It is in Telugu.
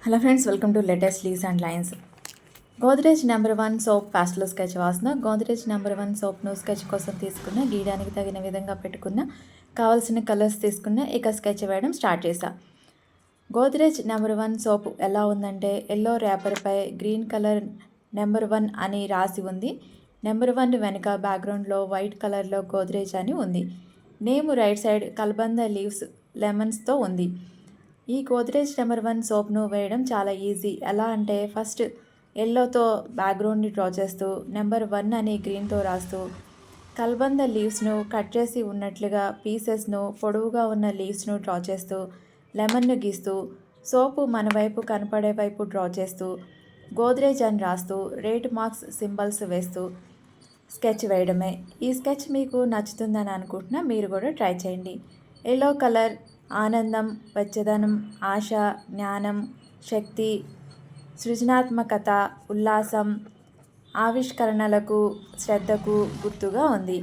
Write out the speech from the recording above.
Hello friends, welcome to latest leaves and lines. Godrej number 1 soap pastel sketch వాసన. గోద్రేజ్ నెంబర్ 1 సోప్ను స్కెచ్ కోసం తీసుకున్న, గీయడానికి తగిన విధంగా పెట్టుకున్న, కావాల్సిన కలర్స్ తీసుకున్న, ఇక స్కెచ్ వేయడం స్టార్ట్ చేశా. గోద్రేజ్ నెంబర్ 1 సోప్ ఎలా ఉందంటే, ఎల్లో ర్యాపర్పై గ్రీన్ కలర్ నెంబర్ 1 అని రాసి ఉంది. నెంబర్ 1 వెనుక బ్యాక్గ్రౌండ్లో వైట్ కలర్లో గోద్రేజ్ అని ఉంది. నేమ్ రైట్ సైడ్ కల్బంద లీవ్స్ లెమన్స్తో ఉంది. ఈ గోద్రేజ్ నెంబర్ 1 సోప్ను వేయడం చాలా ఈజీ. ఎలా అంటే, ఫస్ట్ ఎల్లోతో బ్యాక్గ్రౌండ్ని డ్రా చేస్తూ, నెంబర్ 1 అని గ్రీన్తో రాస్తూ, కల్బంద లీవ్స్ను కట్ చేసి ఉన్నట్లుగా పీసెస్ను, పొడవుగా ఉన్న లీవ్స్ను డ్రా చేస్తూ, లెమన్ను గీస్తూ, సోపు మన వైపు కనపడే వైపు డ్రా చేస్తూ, గోద్రేజ్ అని రాస్తూ, రేట్ మార్క్స్ సింబల్స్ వేస్తూ స్కెచ్ వేయడమే. ఈ స్కెచ్ మీకు నచ్చుతుందని అనుకుంటున్నా, మీరు కూడా ట్రై చేయండి. ఎల్లో కలర్ ఆనందం, వెచ్చదనం, ఆశ, జ్ఞానం, శక్తి, సృజనాత్మకత, ఉల్లాసం, ఆవిష్కరణలకు, శ్రద్ధకు గుర్తుగా ఉంది.